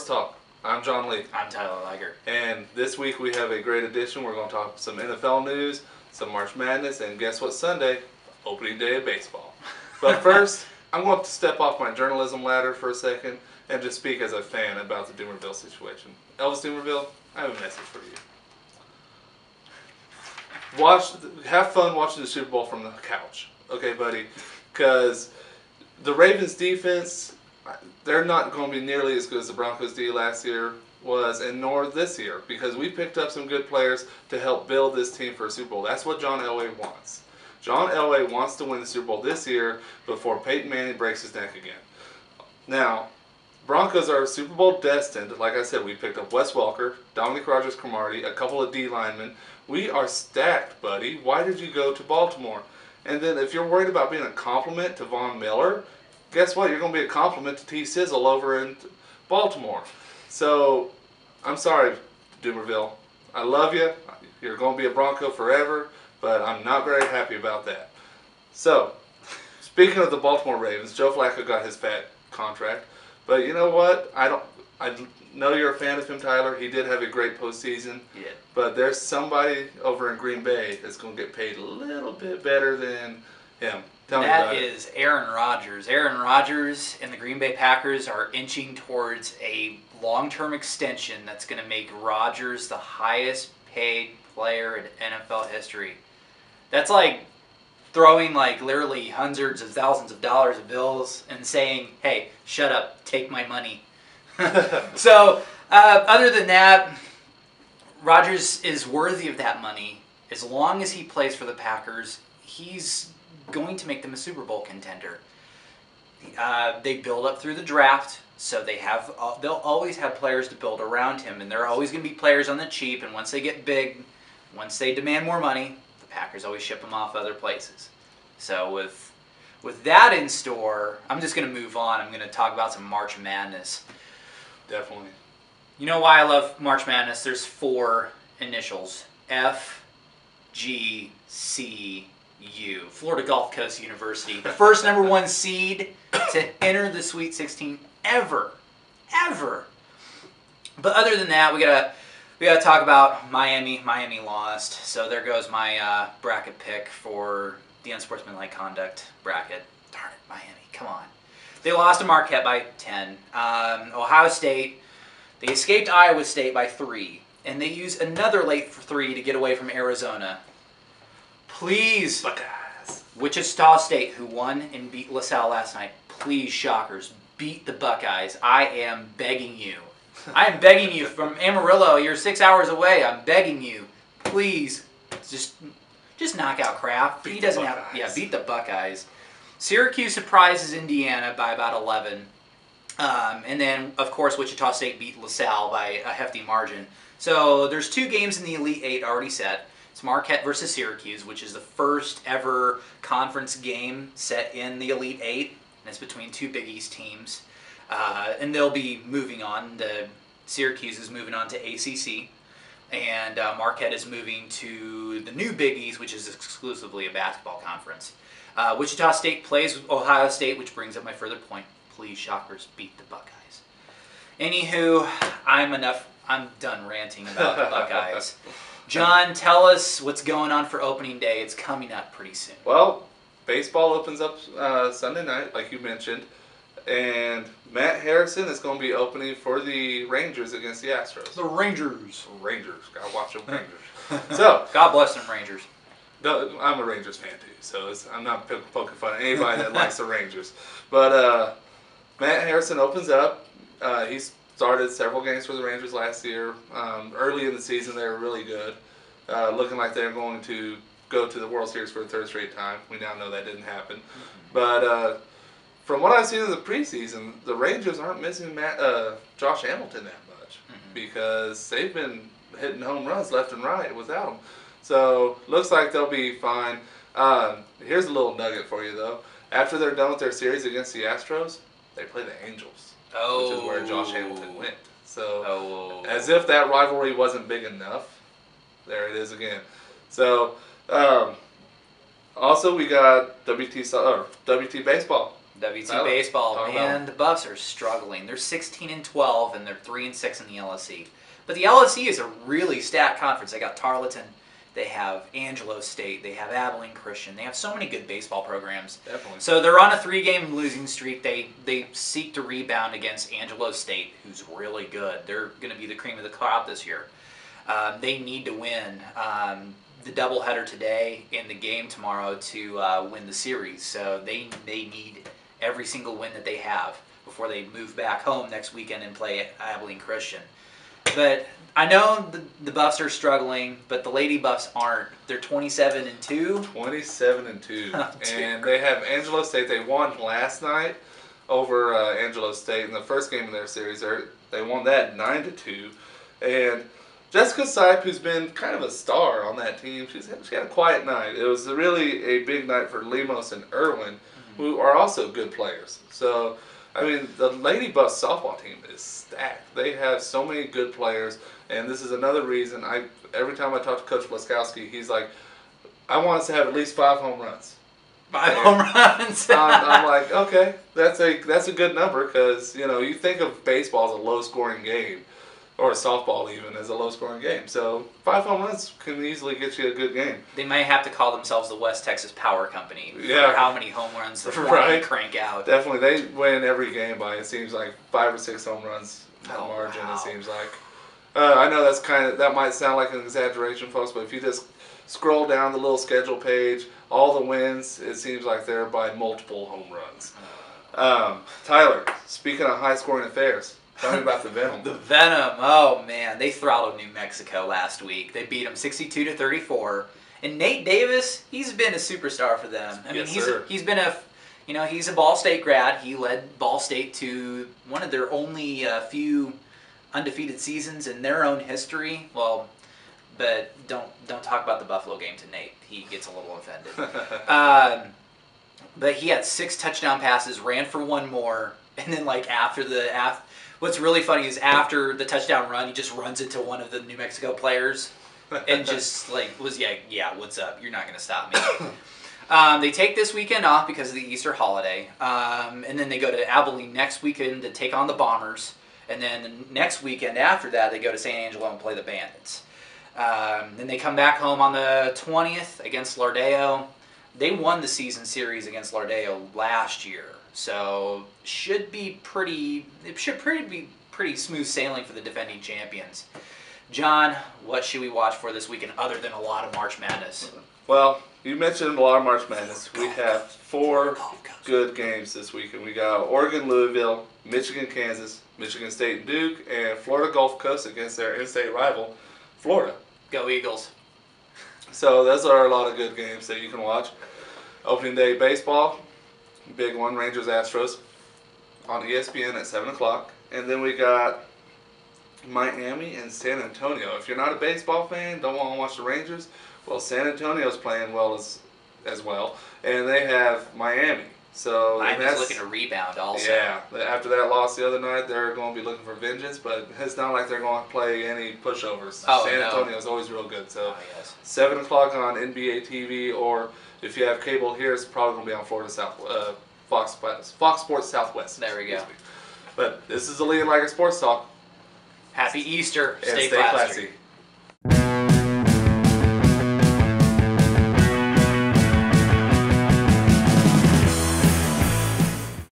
Sports Talk. I'm John Lee. I'm Tyler Liger. And this week we have a great edition. We're going to talk some NFL news, some March Madness, and guess what Sunday? Opening day of baseball. But first, I'm going to step off my journalism ladder for a second and just speak as a fan about the Doomerville situation. Elvis Doomerville, I have a message for you. Have fun watching the Super Bowl from the couch. Okay, buddy? Because the Ravens defense, they're not going to be nearly as good as the Broncos D last year was, and nor this year, because we picked up some good players to help build this team for a Super Bowl. That's what John Elway wants. John Elway wants to win the Super Bowl this year before Peyton Manning breaks his neck again. Now, Broncos are Super Bowl destined. Like I said, we picked up Wes Welker, Dominic Rodgers-Cromartie, a couple of D linemen. We are stacked, buddy. Why did you go to Baltimore? And then if you're worried about being a compliment to Von Miller, guess what? You're going to be a compliment to T. Sizzle over in Baltimore. So, I'm sorry, Doomerville. I love you. You're going to be a Bronco forever, but I'm not very happy about that. So, speaking of the Baltimore Ravens, Joe Flacco got his fat contract. But you know what? I know you're a fan of him, Tyler. He did have a great postseason. Yeah. But there's somebody over in Green Bay that's going to get paid a little bit better than him. Tell me about it. That is Aaron Rodgers. Aaron Rodgers and the Green Bay Packers are inching towards a long-term extension that's going to make Rodgers the highest paid player in NFL history. That's like throwing literally hundreds of thousands of dollars of bills and saying, hey, shut up, take my money. So, other than that, Rodgers is worthy of that money. As long as he plays for the Packers, he's going to make them a Super Bowl contender. They build up through the draft, so they'll always have players to build around him, and there are always going to be players on the cheap, and once they get big, once they demand more money, the Packers always ship them off other places. So with that in store, I'm just going to move on. I'm going to talk about some March Madness. Definitely. You know why I love March Madness? There's 4 initials. F, G, C, U. Florida Gulf Coast University. The first number 1 seed to enter the Sweet 16 ever. Ever. But other than that, we gotta talk about Miami. Miami lost. So there goes my bracket pick for the unsportsmanlike conduct bracket. Darn it, Miami. Come on. They lost to Marquette by 10. Ohio State, they escaped Iowa State by 3. And they used another late 3 to get away from Arizona. Please, Buckeyes. Wichita State, who won and beat LaSalle last night, please, Shockers, beat the Buckeyes. I am begging you. I am begging you from Amarillo. You're 6 hours away. I'm begging you. Please, just knock out Kraft. He doesn't have... Yeah, beat the Buckeyes. Syracuse surprises Indiana by about 11. And then, of course, Wichita State beat LaSalle by a hefty margin. So there's 2 games in the Elite 8 already set. It's Marquette versus Syracuse, which is the first ever conference game set in the Elite 8. And it's between 2 Big East teams. And they'll be moving on. Syracuse is moving on to ACC. And Marquette is moving to the new Big East, which is exclusively a basketball conference. Wichita State plays Ohio State, which brings up my further point. Please, Shockers, beat the Buckeyes. Anywho, I'm done ranting about the Buckeyes. John, tell us what's going on for opening day. It's coming up pretty soon. Well, baseball opens up Sunday night, like you mentioned. And Matt Harrison is going to be opening for the Rangers against the Astros. The Rangers. Rangers. Gotta watch them Rangers. So, God bless them, Rangers. I'm a Rangers fan too, so I'm not poking fun at anybody that likes the Rangers. But Matt Harrison opens up. He started several games for the Rangers last year. Early in the season, they were really good, looking like they were going to go to the World Series for the 3rd straight time. We now know that didn't happen. But from what I've seen in the preseason, the Rangers aren't missing Josh Hamilton that much because they've been hitting home runs left and right without him. So, looks like they'll be fine. Here's a little nugget for you, though. After they're done with their series against the Astros, they play the Angels, which is where Josh Hamilton went. So, as if that rivalry wasn't big enough, there it is again. So, also we got WT baseball. WT Tyler, baseball, talk about man, the Buffs are struggling. They're 16-12 and they're 3-6 in the LSE. But the LSE is a really stacked conference. They got Tarleton, they have Angelo State, they have Abilene Christian. They have so many good baseball programs. Definitely. So they're on a 3-game losing streak. They seek to rebound against Angelo State, who's really good. They're going to be the cream of the crop this year. They need to win the doubleheader today and the game tomorrow to win the series. So they need every single win that they have before they move back home next weekend and play Abilene Christian. But I know the Buffs are struggling, but the Lady Buffs aren't. They're 27-2. 27-2, and they have Angelo State. They won last night over Angelo State in the first game of their series. They won that 9-2, and Jessica Sipe, who's been kind of a star on that team, she had a quiet night. It was really a big night for Lemos and Irwin, who are also good players. So, I mean, the Lady Buffs softball team is stacked. They have so many good players, and this is another reason. Every time I talk to Coach Blaskowski, he's like, I want us to have at least 5 home runs. 5 home runs. I'm like, okay, that's a good number because, you think of baseball as a low-scoring game, or softball even as a low-scoring game. So 5 home runs can easily get you a good game. They might have to call themselves the West Texas Power Company for how many home runs they right. crank out. Definitely. They win every game by, it seems like, 5 or 6 home runs margin, wow. It seems like. I know that might sound like an exaggeration, folks, but if you just scroll down the little schedule page, all the wins, it seems like they're by multiple home runs. Tyler, speaking of high-scoring affairs, tell me about the Venom. The Venom, oh man, they throttled New Mexico last week. They beat them 62-34. And Nate Davis, he's been a superstar for them. I mean, he's been he's a Ball State grad. He led Ball State to one of their only few undefeated seasons in their own history. Well, but don't talk about the Buffalo game to Nate. He gets a little offended. But he had 6 touchdown passes, ran for 1 more, and then what's really funny is after the touchdown run, he just runs into one of the New Mexico players and just what's up? You're not going to stop me. They take this weekend off because of the Easter holiday, and then they go to Abilene next weekend to take on the Bombers, and then the next weekend after that, they go to San Angelo and play the Bandits. Then they come back home on the 20th against Lardeo. They won the season series against Lardeo last year. So should be pretty smooth sailing for the defending champions. John, what should we watch for this weekend other than a lot of March Madness? Well, you mentioned a lot of March Madness. We have 4 good games this weekend. We got Oregon, Louisville, Michigan, Kansas, Michigan State and Duke, and Florida Gulf Coast against their in-state rival, Florida. Go Eagles. So those are a lot of good games that you can watch. Opening day baseball, big one, Rangers Astros on ESPN at 7 o'clock. And then we got Miami and San Antonio. If you're not a baseball fan, don't want to watch the Rangers, well, San Antonio's playing well as well. And they have Miami. So Miami's looking to rebound also. Yeah, after that loss the other night, they're going to be looking for vengeance, but it's not like they're going to play any pushovers. San Antonio's always real good. So 7 o'clock on NBA TV, or if you have cable here, it's probably going to be on Florida Fox Sports Southwest. There we go. But this is the Liger Sports Talk. Happy Easter. And stay classy.